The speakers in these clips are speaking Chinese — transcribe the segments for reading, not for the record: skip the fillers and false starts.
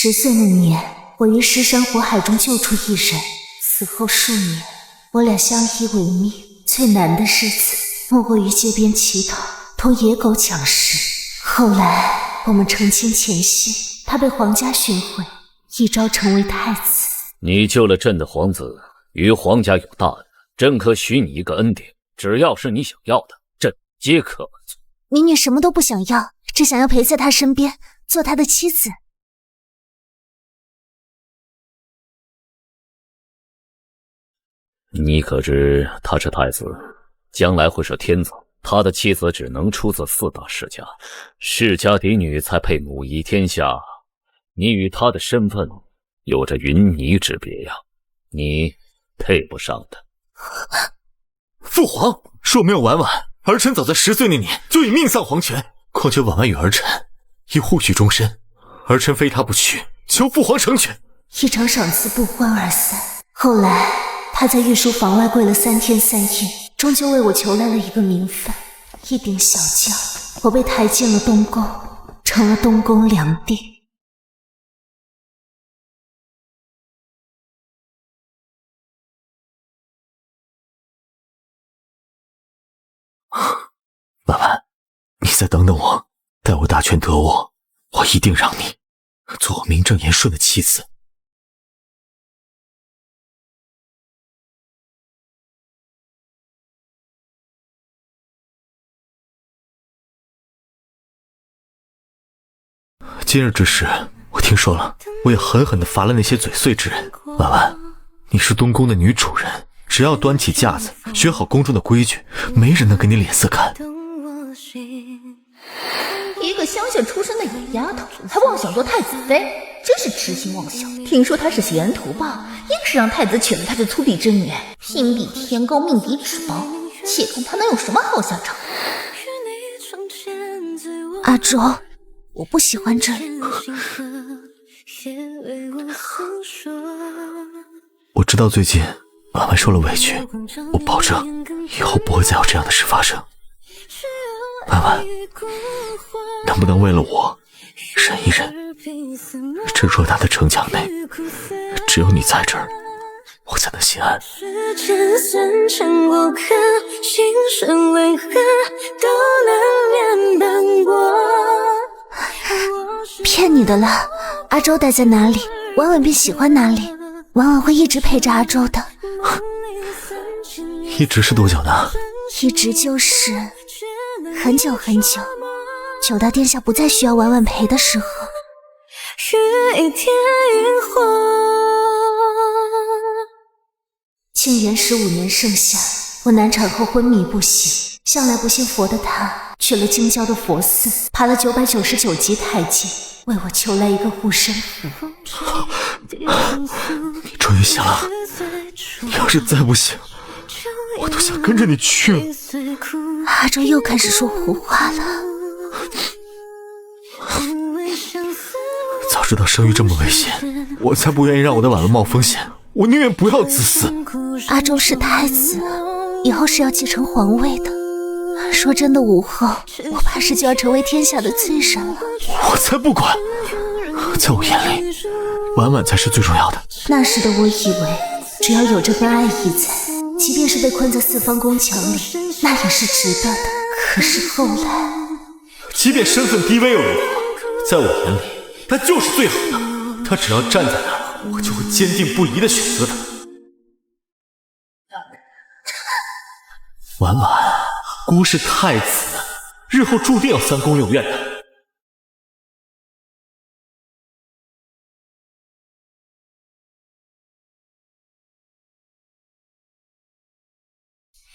10岁那年，我于尸山火海中救出一人，死后数年，我俩相依为命。最难的日子，莫过于街边乞讨，同野狗抢食。后来我们成亲前夕，他被皇家寻回，一朝成为太子。你救了朕的皇子，与皇家有大恩，朕可许你一个恩典，只要是你想要的，朕皆可满足。民女什么都不想要，只想要陪在他身边，做他的妻子。你可知他是太子，将来会是天子，他的妻子只能出自4大世家，世家嫡女才配母仪天下。你与他的身份有着云泥之别呀，你配不上的。父皇，若没有婉婉，儿臣早在10岁那年就已命丧黄泉。况且婉婉与儿臣已互许终身，儿臣非他不娶，求父皇成全。一场赏赐不欢而散。后来他在御书房外跪了3天3夜，终究为我求来了一个名分，一顶小轿。我被抬进了东宫，成了东宫良娣。婉婉，你再等等我，待我大权得握，我一定让你做我名正言顺的妻子。今日之事我听说了，我也狠狠地罚了那些嘴碎之人。婉婉，你是东宫的女主人，只要端起架子，学好宫中的规矩，没人能给你脸色看。一个乡下出身的野丫头，还妄想做太子妃，真是痴心妄想。听说她是嫌图报，硬是让太子娶了她这粗鄙之女，心比天高，命比纸薄。且看她能有什么好下场。阿周，我不喜欢这里。我知道最近婉婉受了委屈，我保证以后不会再有这样的事发生。婉婉，能不能为了我忍一忍？这偌大的城墙内，只有你在这儿，我才能心安。时间算成过客，心生为何都难免斑驳。骗你的啦，阿周待在哪里，婉婉便喜欢哪里，婉婉会一直陪着阿周的。一直是多久呢？一直就是很久很久，久到殿下不再需要婉婉陪的时候。雨天萤火。庆元15年盛夏，我难产后昏迷不醒，向来不信佛的他去了京郊的佛寺，爬了999级台阶，为我求来一个护身符。你终于醒了，你要是再不醒，我都想跟着你去了。阿周又开始说胡话了。早知道生育这么危险，我才不愿意让我的婉婉冒风险，我宁愿不要自私。阿周是太子，以后是要继承皇位的。说真的，武后，我怕是就要成为天下的罪人了。我才不管，在我眼里，婉婉才是最重要的。那时的我以为，只要有这份爱意在，即便是被困在4方宫墙里，那也是值得的。可是后来，即便身份低微又如何，在我眼里，他就是最好的。他只要站在那儿，我就会坚定不移地选择他。婉婉，姑是太子，日后注定要3宫6院的。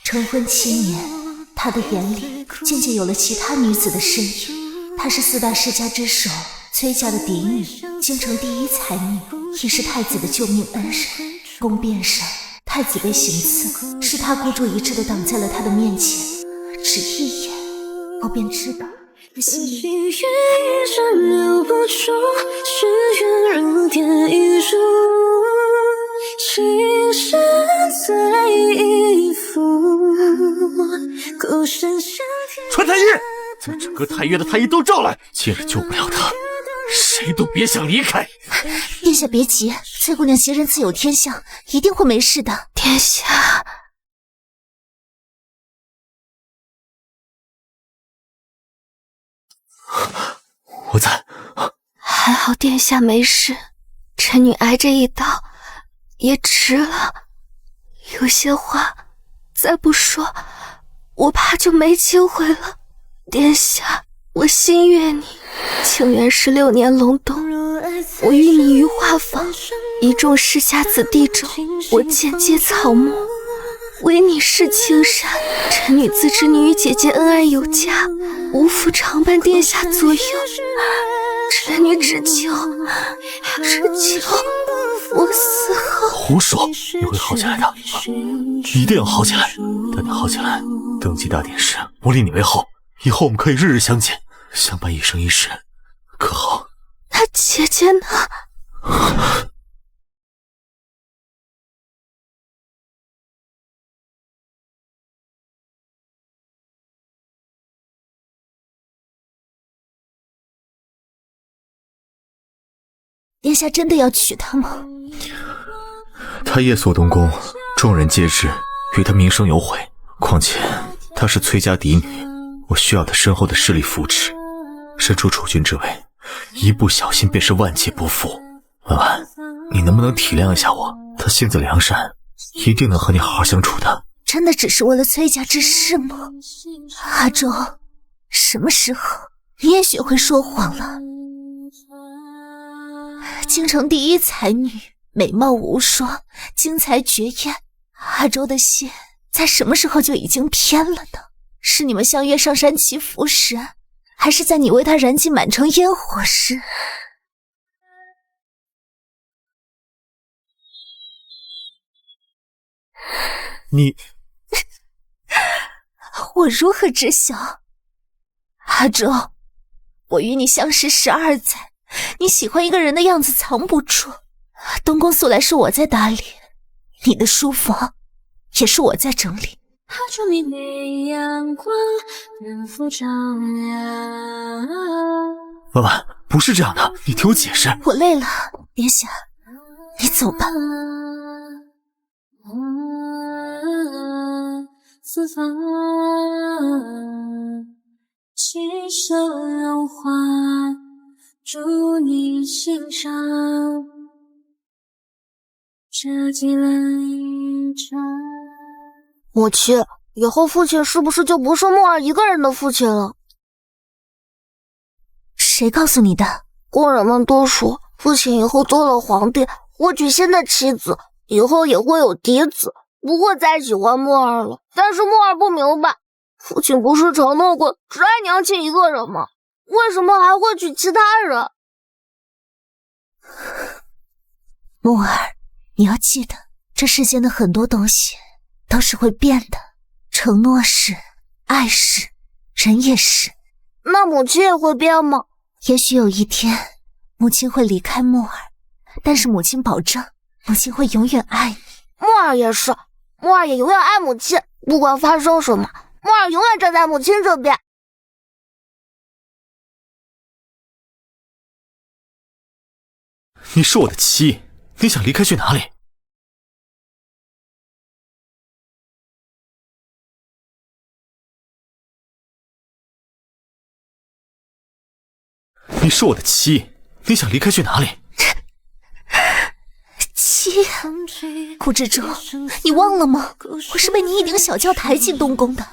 成婚7年，他的眼里渐渐有了其他女子的身影。她是4大世家之首崔家的嫡女，京城第1才女，也是太子的救命恩人。宫殿上，太子被行刺，是他孤注一掷地挡在了他的面前，只一眼，我便知道。情缘一闪留不住，誓言如电一入，情深最一幅，孤身相传太医，将整个太岳的太医都召来，今日救不了他，谁谁都别想离开。殿下别急，翠姑娘袭人自有天相，一定会没事的。殿下，我在。还好殿下没事，臣女挨这一刀也值了。有些话再不说，我怕就没机会了。殿下，我心悦你。庆元16年隆冬，我与你于画舫，一众世家子弟中，我间接草木，唯你是青山。臣女自知你与姐姐恩爱有加，无福常伴殿下左右。臣女只求我死后。胡说，你会好起来的，一定要好起来。等你好起来，登基大典时，我立你为后，以后我们可以日日相见，相伴一生一世，可好？那姐姐呢？殿下真的要娶她吗？她夜宿东宫，众人皆知，与她名声有毁。况且她是崔家嫡女，我需要她身后的势力扶持。身处储君之位，一不小心便是万劫不复。婉婉，你能不能体谅一下我？她性子良善，一定能和你好好相处的。真的只是为了崔家之事吗？阿周，什么时候你也学会说谎了？京城第一才女，美貌无双，精彩绝艳，阿周的心在什么时候就已经偏了呢？是你们相约上山祈福时，还是在你为他燃尽满城烟火时？你我如何知晓？阿周，我与你相识12载，你喜欢一个人的样子藏不住。东宫素来是我在打理，你的书房也是我在整理。婉婉，不是这样的，你听我解释。我累了，殿下，你走吧。四方七手荣华，祝你心上，这几轮一场。母亲，以后父亲是不是就不是墨儿一个人的父亲了？谁告诉你的？宫人们都说，父亲以后做了皇帝，会娶新的妻子，以后也会有嫡子，不会再喜欢墨儿了。但是墨儿不明白，父亲不是承诺过只爱娘亲一个人吗？为什么还会娶其他人？墨儿，你要记得，这世间的很多东西都是会变的，承诺是，爱是，人也是。那母亲也会变吗？也许有一天，母亲会离开墨儿，但是母亲保证，母亲会永远爱你。墨儿也是，墨儿也永远爱母亲，不管发生什么，墨儿永远站在母亲这边。你是我的妻，你想离开去哪里？你是我的妻，你想离开去哪里？妻，顾之舟，你忘了吗？我是被你一顶小轿抬进东宫的，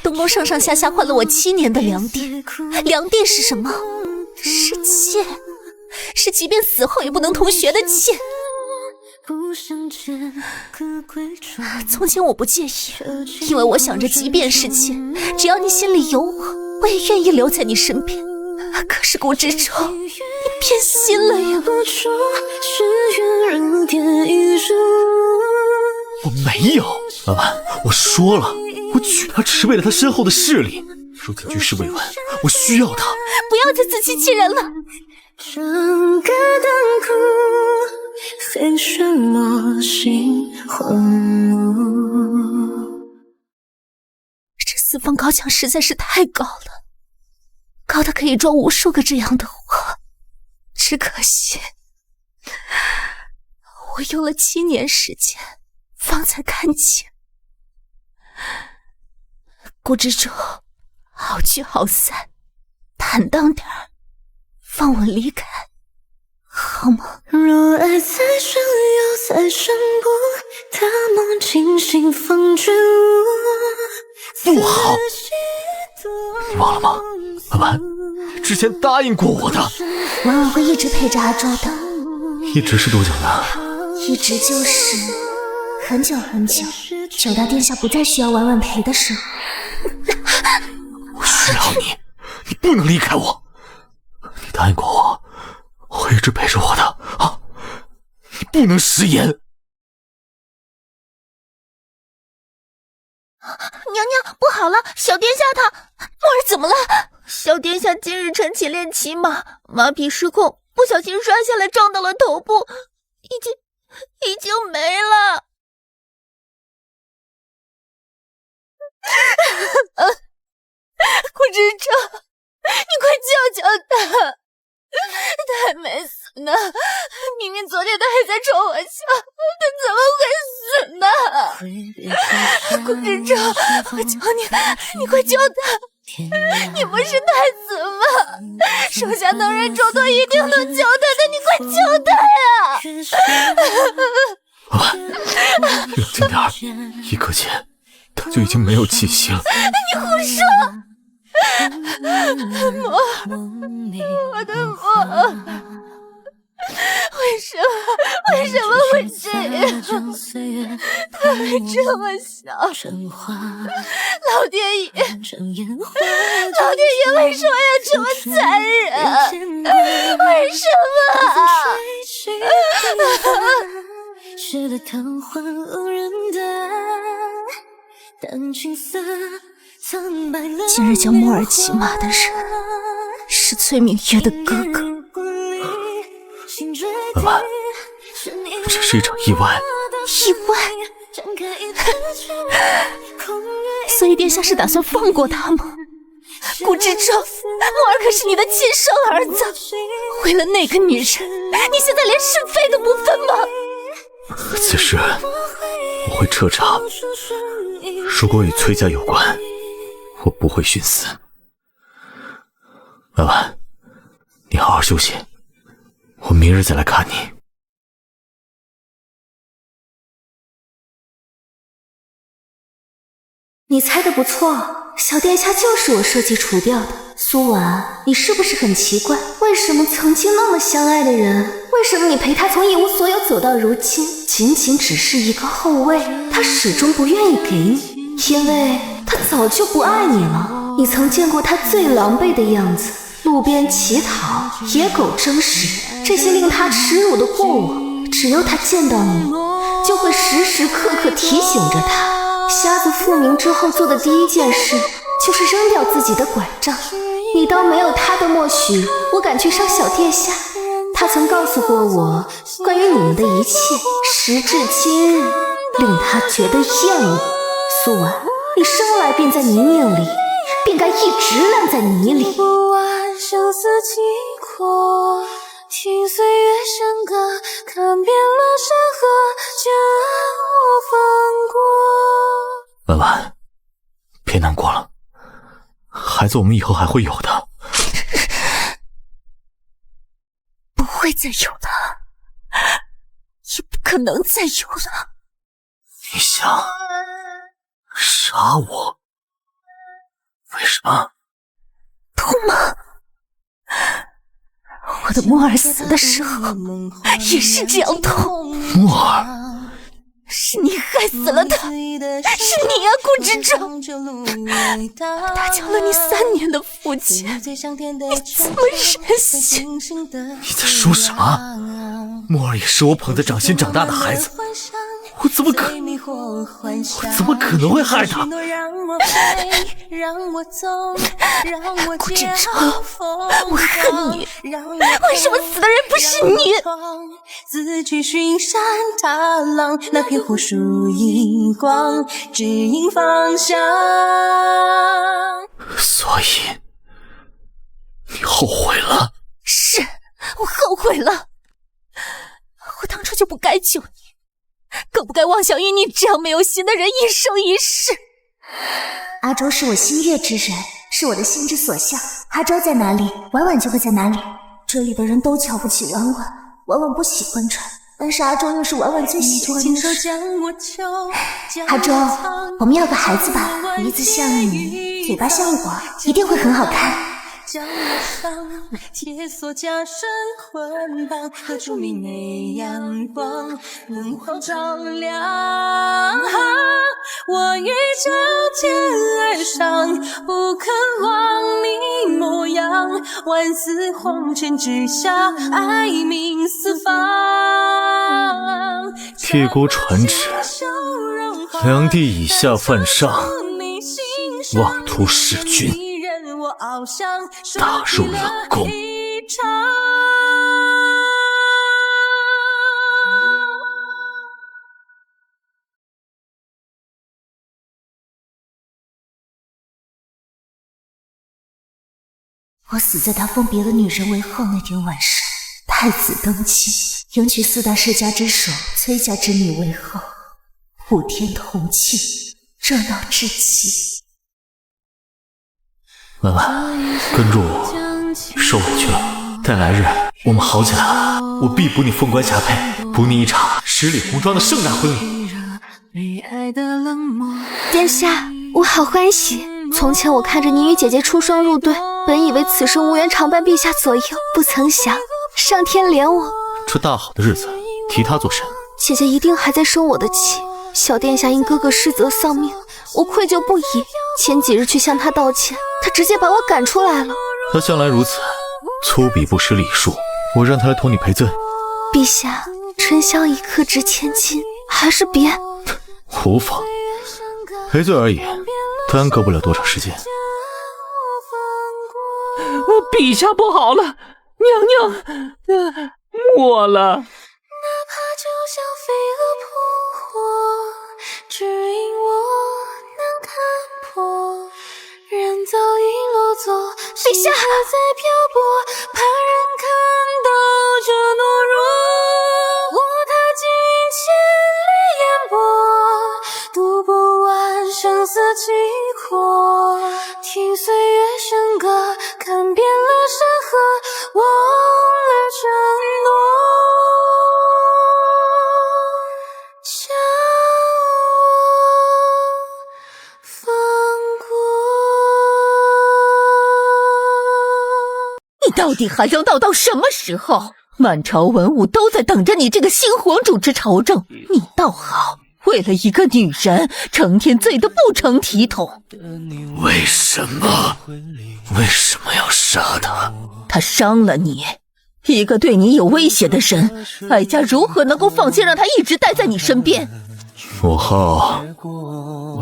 东宫上上下下换了我7年的良地。良地是什么？是妾，是即便死后也不能同穴的妾。从前我不介意，因为我想着即便是妾，只要你心里有我，我也愿意留在你身边。可是顾之舟，你变心了呀！我没有，婉婉，我说了，我娶她只是为了她身后的势力。如今局势未稳，我需要她。不要再自欺欺人了。整个灯枯，黑什么心魂舞。这四方高墙实在是太高了，高的可以装无数个这样的我，只可惜，我用了7年时间方才看清。顾之舟，好聚好散，坦荡点儿，放我离开，好吗？若爱在深又在深不，大梦惊醒风卷雾。不好，你忘了吗？婉婉之前答应过我的。婉婉会一直陪着阿周的，一直是多久呢？一直就是很久很久，久到殿下不再需要婉婉陪的时候。我需要你，你不能离开我。你答应过我，会一直陪着我的啊！你不能食言。娘娘，不好了，小殿下他莫儿怎么了？小殿下今日晨起练骑马，马匹失控，不小心摔下来撞到了头部，已经没了。顾之舟，你快救救他，他还没死呢，明明昨天他还在冲我笑，他怎么会死呢？顾之舟，我求你，你快救他！你不是太子吗？手下能人众多，一定能救他的，你快救他呀！冷静点儿，一刻间他就已经没有气息了。你胡说！莫，我的莫，为什么会这样？他还这么小，老天爷，老天爷为什么要这么残忍？为什么？血的瘫痪无人的淡青色。今日将莫儿骑马的人是崔明月的哥哥。婉婉，这是一场意外。意外？所以殿下是打算放过他吗？顾之舟，莫儿可是你的亲生儿子，为了那个女人，你现在连是非都不分吗？此事我会彻查，如果与崔家有关，我不会徇私。婉婉，你好好休息，我明日再来看你。你猜的不错，小殿下就是我设计除掉的。苏婉，你是不是很奇怪，为什么曾经那么相爱的人，为什么你陪他从一无所有走到如今，仅仅只是一个后卫，他始终不愿意给你，因为他早就不爱你了。你曾见过他最狼狈的样子，路边乞讨，野狗争食，这些令他耻辱的过往，只要他见到你，就会时时刻刻提醒着他。瞎子复明之后做的第一件事，就是扔掉自己的拐杖。你倒没有他的默许，我敢去伤小殿下。他曾告诉过我关于你们的一切，时至今日，令他觉得厌恶。苏婉，你生来便在泥泞里，便该一直烂在泥里。不完相思经过，听岁月笙歌，看遍了山河，将我放过。婉婉，别难过了，孩子我们以后还会有的。不会再有了，也不可能再有了。你想杀我？为什么？痛吗？我的莫儿死的时候也是这样痛。莫儿，是你害死了他，是你啊，顾之舟！他救了你3年的父亲，你怎么忍心？你在说什么？莫儿也是我捧着掌心长大的孩子，我怎么可能会害他？顾之舟，我恨你！为什么死的人不是你？自去巡山踏浪，那片湖树荧光，指引方向。所以你后悔了？是，我后悔了，我当初就不该救你，更不该妄想与你这样没有心的人一生一世。阿周是我心悦之人，是我的心之所向。阿周在哪里，婉婉就会在哪里。这里的人都瞧不起婉婉，婉婉不喜欢这，但是阿周又是婉婉最喜欢的事。阿周，我们要个孩子吧，鼻子像你，嘴巴像我，一定会很好看。将我上铁锁加身捆绑，何处明媚阳光，灯火照亮。我欲照天而上，不肯忘你模样。万死红尘之下，爱名四方。铁锅传旨，两地以下犯上，妄图弑君，打入冷宫。我死在他封别了女人为后那天晚上，太子登基，迎娶四大世家之首崔家之女为后，五天同庆，热闹至极。婉婉，跟着我，受委屈了。待来日我们好起来了，我必补你凤冠霞帔，补你一场十里红妆的盛大婚礼。殿下，我好欢喜。从前我看着您与姐姐出双入对，本以为此生无缘常伴陛下左右，不曾想上天怜我。这大好的日子，提他做甚？姐姐一定还在生我的气。小殿下因哥哥失责丧命，我愧疚不已。前几日去向他道歉，他直接把我赶出来了。他向来如此，粗鄙不识礼数。我让他来同你赔罪。陛下，沉香一刻值千金，还是别。无妨，赔罪而已，耽搁不了多长时间。陛下不好了，娘娘，没了。哪怕就像飞蛾扑火，只因我能看破。人早已落座，陛下还在漂泊，怕人看到这懦弱。我踏进千里烟波，读不完生死契阔。听岁月笙歌，看遍了山河，忘了承诺。将我放过。你到底还要闹到什么时候？满朝文武都在等着你这个新皇主持朝政，你倒好，为了一个女人，成天醉得不成体统。为什么要杀他？他伤了你，一个对你有威胁的人，哀家如何能够放心让他一直待在你身边？母后，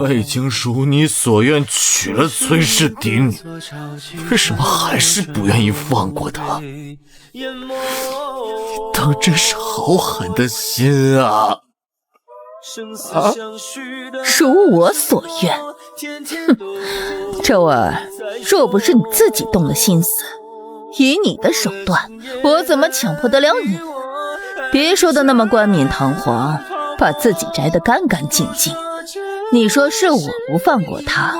我已经如你所愿娶了崔氏嫡女，为什么还是不愿意放过她？当真是好狠的心啊！如我所愿。周儿，若不是你自己动了心思，以你的手段，我怎么强迫得了你？别说的那么冠冕堂皇，把自己摘得干干净净。你说是我不放过他，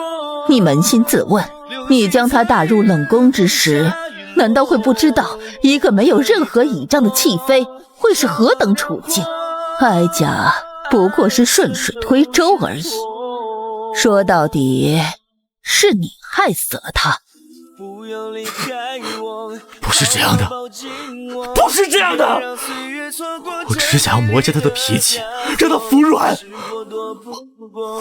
你扪心自问，你将他打入冷宫之时，难道会不知道一个没有任何倚仗的弃妃会是何等处境？哀家不过是顺水推舟而已，说到底是你害死了他。不是这样的，不是这样的，我只是想要磨砺他的脾气，让他服软。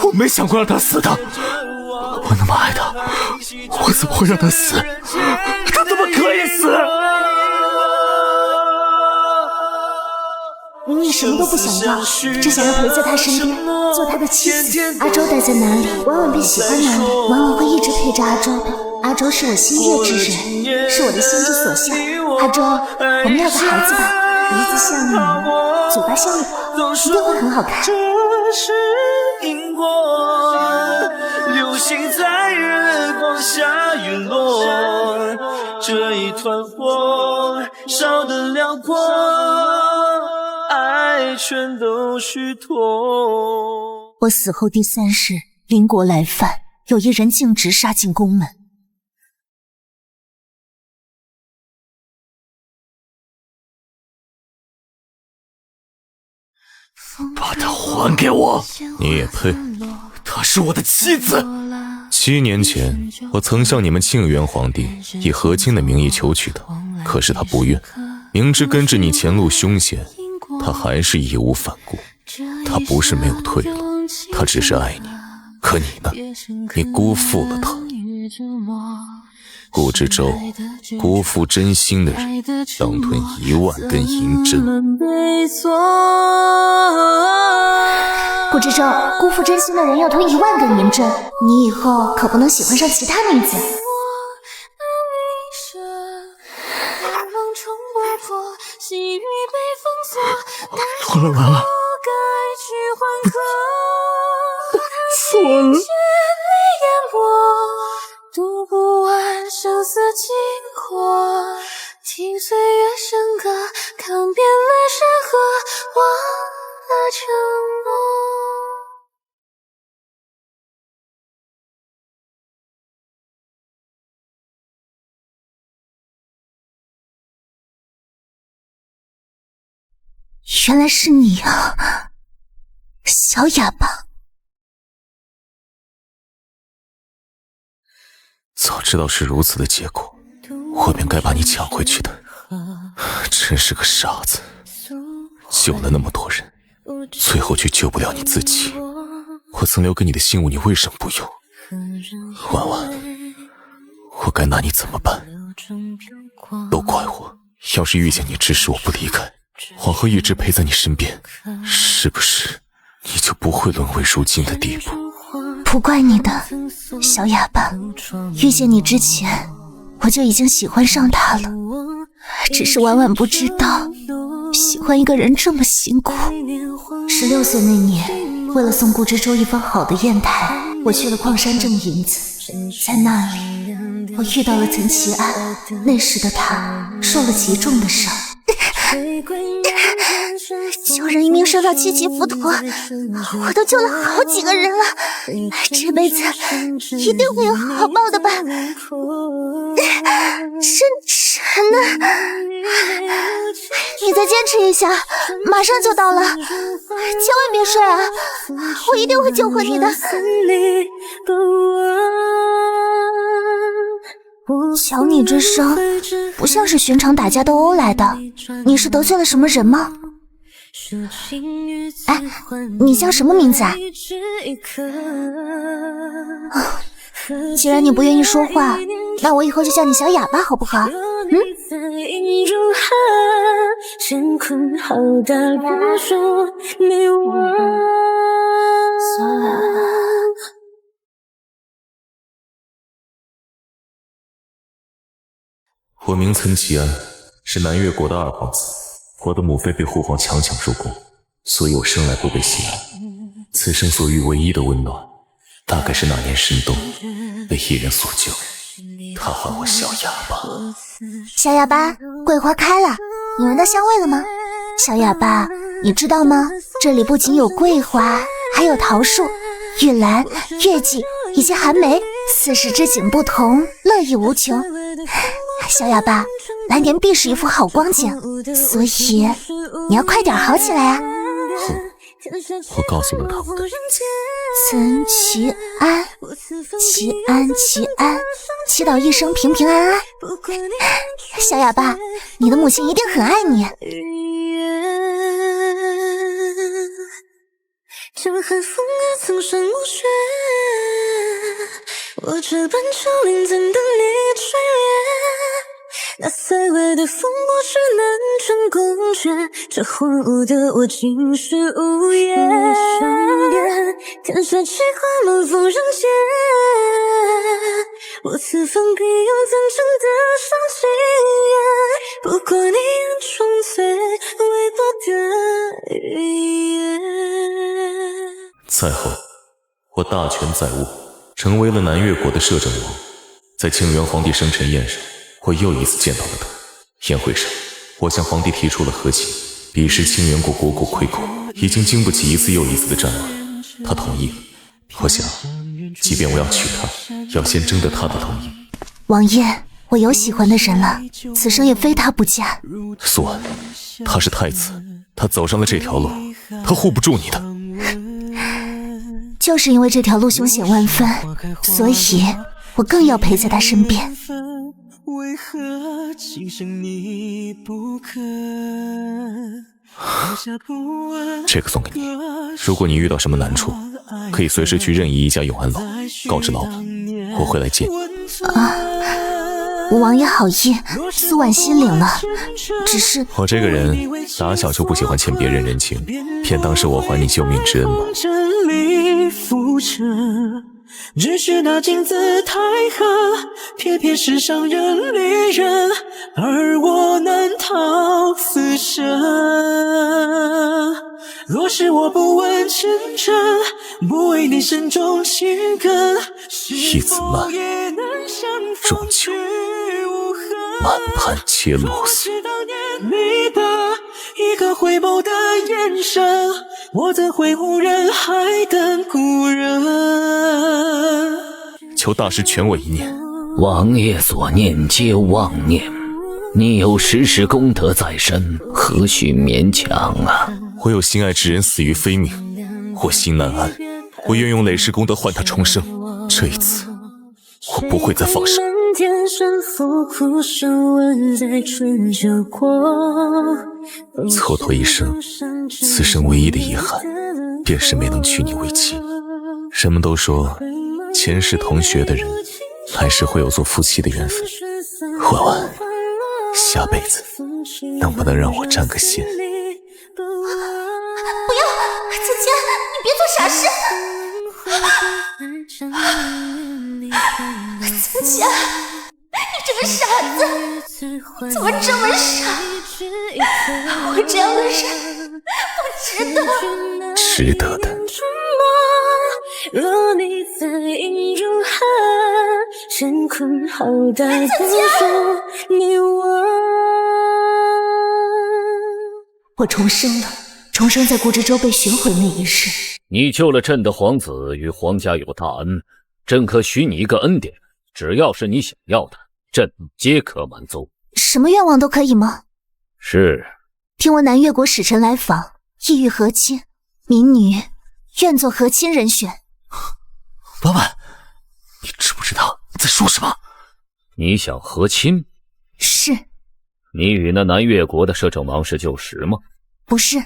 我没想过让他死的，我那么爱他，我怎么会让他死？他怎么可以死？明明什么都不想要，只想要陪在他身边，做他的妻子。阿周待在哪里，婉婉便喜欢哪里，婉婉会一直陪着阿周的。阿周是我心悦之人，是我的心之所向。阿周，我们要个孩子吧，鼻子像你，嘴巴像我，一定会很好看。这是因果，流星在日光下陨落，这一团火烧得辽阔，爱全都虚脱。我死后第3日，邻国来犯，有一人径直杀进宫门。把她还给我！你也配？她是我的妻子。7年前，我曾向你们庆元皇帝以和亲的名义求娶她，可是她不愿。明知跟着你前路凶险，她还是义无反顾。她不是没有退路，她只是爱你。可你呢？你辜负了她。顾之舟，辜负真心的人，当吞1万根银针。顾之舟，辜负真心的人要吞1万根银针，你以后可不能喜欢上其他女子。完了完了，错了。读不完生死经过，听岁月笙歌，看遍了山河，忘了承诺。原来是你啊，小哑巴。早知道是如此的结果，我便该把你抢回去的。真是个傻子，救了那么多人，最后却救不了你自己。我曾留给你的信物，你为什么不用？婉婉，我该拿你怎么办？都怪我，要是遇见你之时我不离开，皇后一直陪在你身边，是不是你就不会沦为如今的地步？不怪你的，小哑巴。遇见你之前，我就已经喜欢上他了，只是婉婉不知道，喜欢一个人这么辛苦。16岁那年，为了送顾之舟一方好的砚台，我去了矿山挣银子。在那里，我遇到了岑齐安，那时的他受了极重的伤。救人一命胜造7级浮屠，我都救了好几个人了，这辈子一定会有好报的吧。深沉呢，你再坚持一下，马上就到了，千万别睡啊，我一定会救回你的。瞧你这伤，不像是寻常打架斗殴来的，你是得罪了什么人吗？哎，你叫什么名字啊？既然你不愿意说话，那我以后就叫你小哑巴好不好？我名岑齐安，是南越国的2皇子。我的母妃被父皇强抢入宫，所以我生来不被喜爱。此生所遇唯一的温暖，大概是那年深冬被一人所救，他唤我小哑巴。小哑巴，桂花开了，你闻到香味了吗？小哑巴，你知道吗？这里不仅有桂花，还有桃树、玉兰、月季以及寒梅，40之景不同，乐意无穷。小哑巴，来年必是一副好光景，所以你要快点好起来啊！我告诉了他们的。岑齐安，齐安齐安，祈祷一生平平安安。小哑巴，你的母亲一定很爱你。江寒风啊，苍山暮雪，我这般凋零怎等你垂怜？那塞外的风波是南城宫阙，这荒芜的我竟是无言。双眼看下奇花满风人间，我此番必用真诚的伤心眼，不过你眼中最微薄的语言。再后，我大权在握，成为了南越国的摄政王。在庆元皇帝生辰宴上，我又一次见到了他。宴会上，我向皇帝提出了和亲，彼时清源国国库亏空，已经经不起一次又一次的战乱，他同意了。我想，即便我要娶她，要先征得他的同意。王爷，我有喜欢的人了，此生也非他不嫁。苏婉，他是太子，他走上了这条路，他护不住你的。就是因为这条路凶险万分，所以我更要陪在他身边。为何今生你不肯？这个送给你，如果你遇到什么难处，可以随时去任意一家永安楼告知老仆，我会来接你。啊，我王爷好意，苏婉心领了。只是我这个人打小就不喜欢欠别人人情，偏当是我还你救命之恩吧。只是那金字太河，偏偏是伤人离人，而我难逃此生。若是我不问前尘，不为你慎重情根，一字慢，终究满盘皆落死。你的一个回眸的眼神，我怎会无人海等故人？求大师全我一念。王爷所念皆妄念，你有世世功德在身，何须勉强啊？我有心爱之人死于非命，我心难安，我愿用累世功德换他重生。这一次，我不会再放手。蹉跎一生，此生唯一的遗憾，便是没能娶你为妻。人们都说，前世同学的人，来世会有做夫妻的缘分。婉婉，下辈子能不能让我占个先？不要，子谦，你别做傻事。子谦，你这个傻子，怎么这么傻？我这样的人不值得。值得的。若你在意如何，乾坤好歹不负你我。我重生了，重生在顾之舟被寻回那一世。你救了朕的皇子，与皇家有大恩，朕可许你一个恩典，只要是你想要的，朕皆可满足。什么愿望都可以吗？是。听闻南越国使臣来访，意欲和亲，民女愿做和亲人选。婉婉，你知不知道你在说什么？你想和亲？是。你与那南越国的摄政王是旧识吗？不是，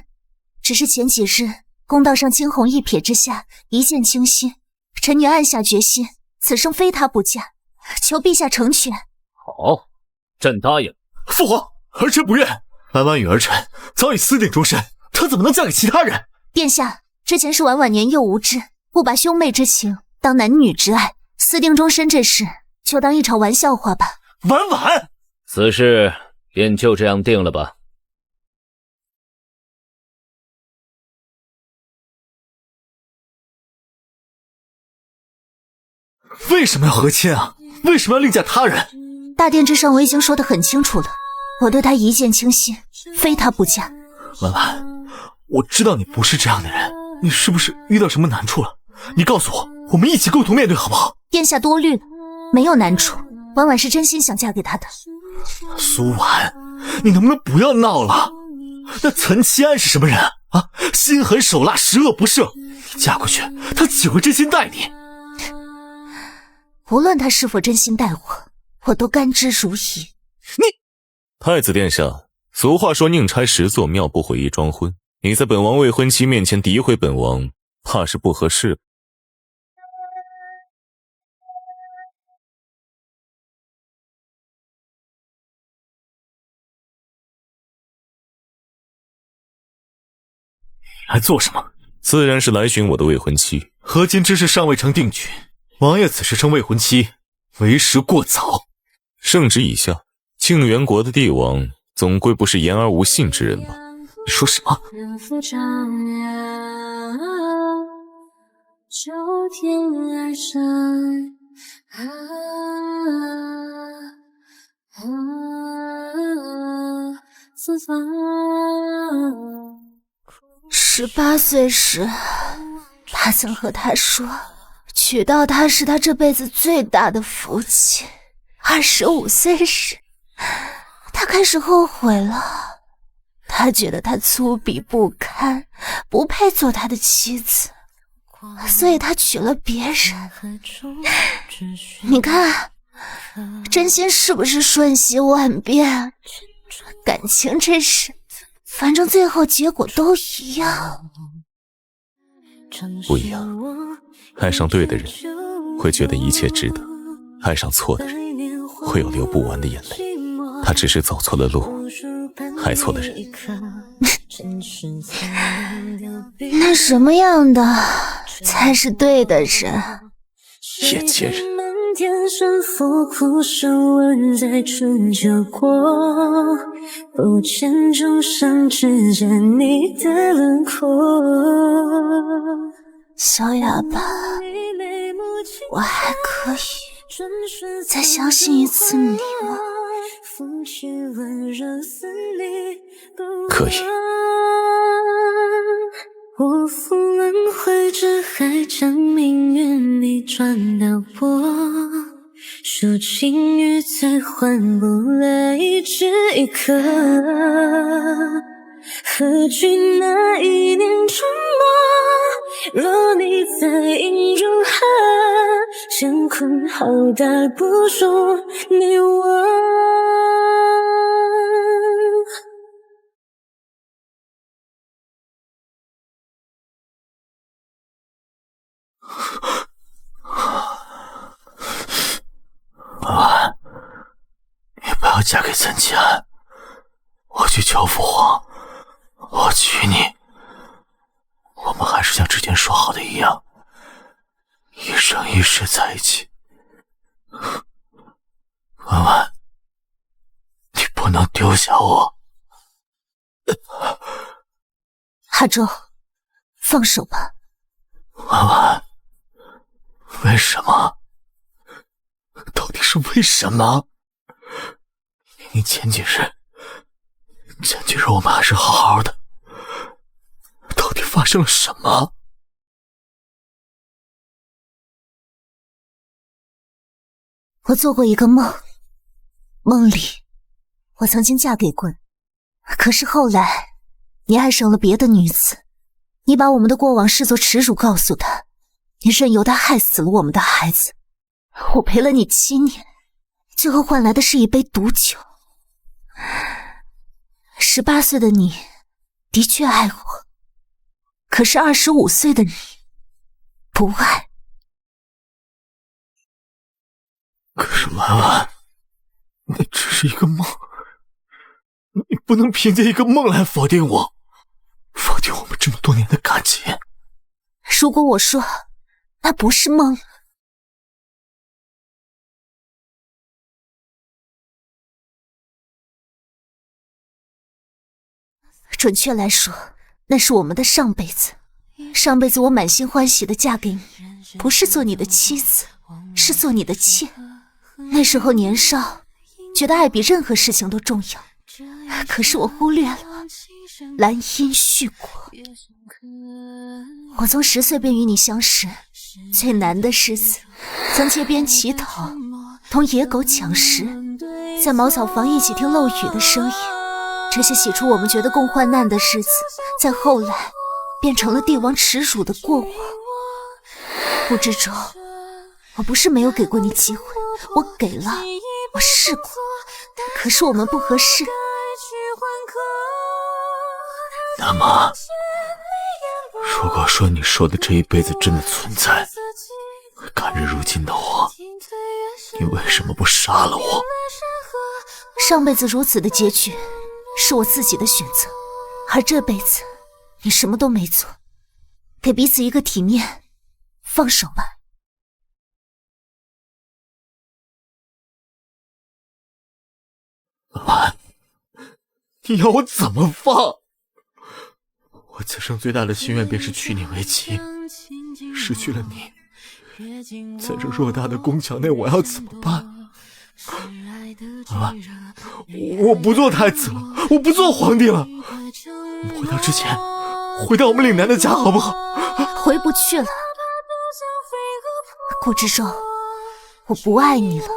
只是前几日公道上惊鸿一瞥之下，一见倾心，臣女暗下决心，此生非他不嫁，求陛下成全。好，朕答应。父皇，儿臣不愿。婉婉与儿臣早已私定终身，她怎么能嫁给其他人？殿下，之前是婉婉年幼无知，不把兄妹之情当男女之爱，私定终身这事就当一场玩笑话吧。婉婉，此事便就这样定了吧。为什么要和亲啊？为什么要另嫁他人？大殿之上我已经说得很清楚了，我对他一见倾心，非他不嫁。婉婉，我知道你不是这样的人，你是不是遇到什么难处了？你告诉我，我们一起共同面对好不好？殿下多虑了，没有难处，婉婉是真心想嫁给他的。苏婉，你能不能不要闹了？那岑七安是什么人啊？心狠手辣，十恶不赦，你嫁过去，他岂会真心待你？无论他是否真心待我，我都甘之如饴。你，太子殿下，俗话说宁拆十座庙，不毁一桩婚。你在本王未婚妻面前诋毁本王，怕是不合适。来做什么？自然是来寻我的未婚妻。和亲之事尚未成定局，王爷此时称未婚妻，为时过早。圣旨已下，庆元国的帝王总归不是言而无信之人吧？你说什么？秋天而生， 18岁时，他曾和他说，娶到她是他这辈子最大的福气。25岁时，他开始后悔了，他觉得他粗鄙不堪，不配做他的妻子，所以他娶了别人。你看，真心是不是瞬息万变？感情这事，反正最后结果都一样。不一样，爱上对的人会觉得一切值得，爱上错的人会有流不完的眼泪。他只是走错了路，爱错了人。那什么样的才是对的人？眼前人。天生浮苦手纹在春秋过，不见重伤，只见你的轮廓。小哑巴，我还可以再相信一次你吗？可以。我负轮回，这还将命运逆转到我，数情于最换不了一枝一颗。何惧那一念春末，若你在映入寒，乾坤好大不说你我。你不要嫁给曾家，我去求父皇，我娶你，我们还是像之前说好的一样，一生一世在一起。婉婉，你不能丢下我。阿周，放手吧。婉婉，为什么？到底是为什么？你前几日我们还是好好的，到底发生了什么？我做过一个梦，梦里我曾经嫁给棍，可是后来你爱上了别的女子，你把我们的过往视作耻辱告诉他，你任由他害死了我们的孩子。我陪了你7年，最后换来的是一杯毒酒。18岁的你的确爱我，可是25岁的你不爱。可是婉婉，那只是一个梦，你不能凭借一个梦来否定我，否定我们这么多年的感情。如果我说那不是梦，准确来说，那是我们的上辈子。上辈子我满心欢喜的嫁给你，不是做你的妻子，是做你的妾。那时候年少，觉得爱比任何事情都重要。可是我忽略了兰因絮果。我从10岁便与你相识，最难的日子，曾街边乞讨，同野狗抢食，在茅草房一起听漏雨的声音。这些起初我们觉得共患难的日子，在后来变成了帝王耻辱的过往。不知周，我不是没有给过你机会，我给了，我试过，可是我们不合适。那么，如果说你说的这一辈子真的存在，看着如今的我，你为什么不杀了我？上辈子如此的结局是我自己的选择，而这辈子你什么都没做，给彼此一个体面，放手吧。婉，你要我怎么放？我此生最大的心愿便是娶你为妻，失去了你，在这偌大的宫墙内，我要怎么办？婉婉，我不做太子了，我不做皇帝了。我们回到之前，回到我们岭南的家好不好？回不去了，顾之仲，我不爱你了。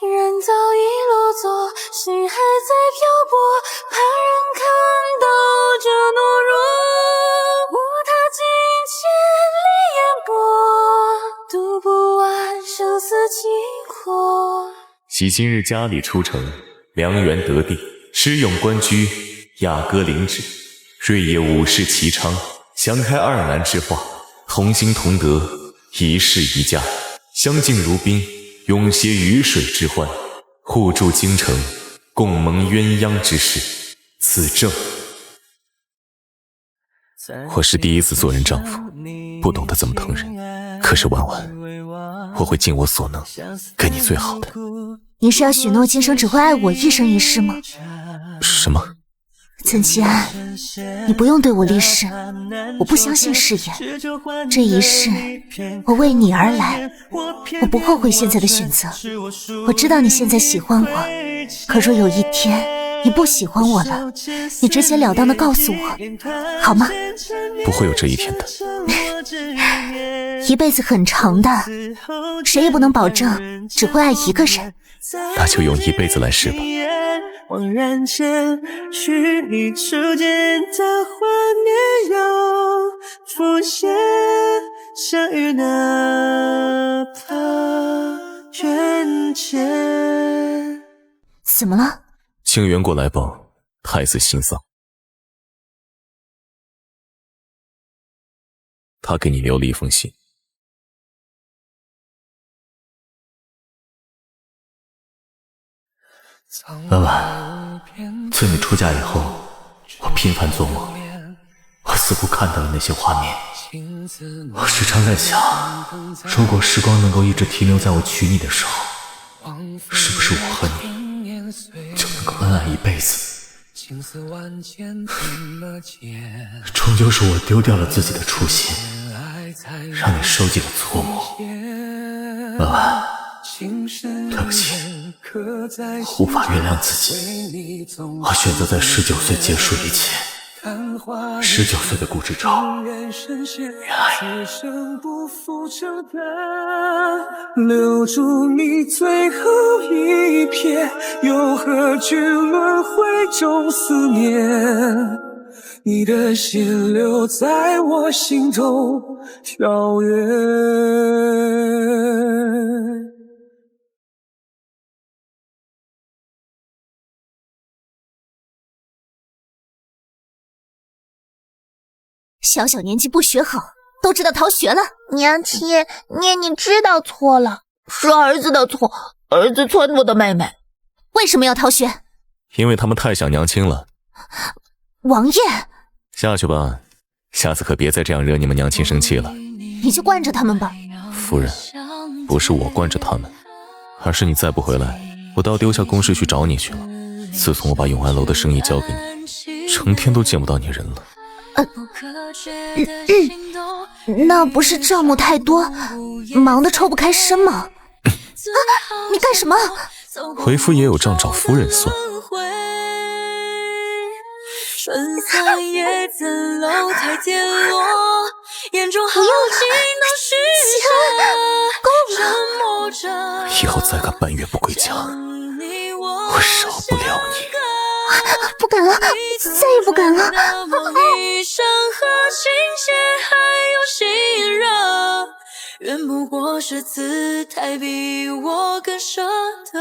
人早已落座，心还在漂泊，怕人看到这懦弱。我踏进千里烟波，读不完生死契阔。喜今日佳丽出城，良缘得地，诗咏官居，雅歌领旨，瑞野武士齐昌，相开二难之话，同心同德，一世一家，相敬如宾，永携鱼水之欢，互助京城，共蒙鸳鸯之事，此正。我是第一次做人丈夫，不懂得怎么疼人，可是婉婉，我会尽我所能给你最好的。你是要许诺今生只会爱我一生一世吗？什么？曾齐安，你不用对我立誓，我不相信誓言。这一世，我为你而来，我不后悔现在的选择。我知道你现在喜欢我，可若有一天你不喜欢我了，你直截了当的告诉我，好吗？不会有这一天的。一辈子很长的，谁也不能保证只会爱一个人。那就用一辈子来试吧。恍然间，与你初见的画面又浮现，相遇哪怕远见。怎么了？清源过来报，太子心丧。他给你留了一封信。婉婉，自你出嫁以后，我频繁做梦，我似乎看到了那些画面。我时常在想，如果时光能够一直停留在我娶你的时候，是不是我和你就能够恩爱一辈子？终究是我丢掉了自己的初心，让你受尽了搓磨。婉婉，对不起，无法原谅自己，我选择在19岁结束一切。19岁的顾之洲，原来留住你最后一瞥，又何惧轮回中思念？你的心留在我心中跳跃。小小年纪不学好，都知道逃学了。娘亲，你知道错了，是儿子的错，儿子撺掇的妹妹。为什么要逃学？因为他们太想娘亲了。王爷，下去吧，下次可别再这样惹你们娘亲生气了。你就惯着他们吧。夫人，不是我惯着他们，而是你再不回来，我倒丢下公事去找你去了。自从我把永安楼的生意交给你，成天都见不到你人了。那不是账目太多，忙得抽不开身吗？你干什么？为夫也有账找夫人算。春三叶怎楼台跌落，眼中豪情都虚假，沉默着。以后再敢半月不归家，我饶不了你。不敢了，再也不敢了。余生和情切还有心热，原不过是姿态比我更舍得。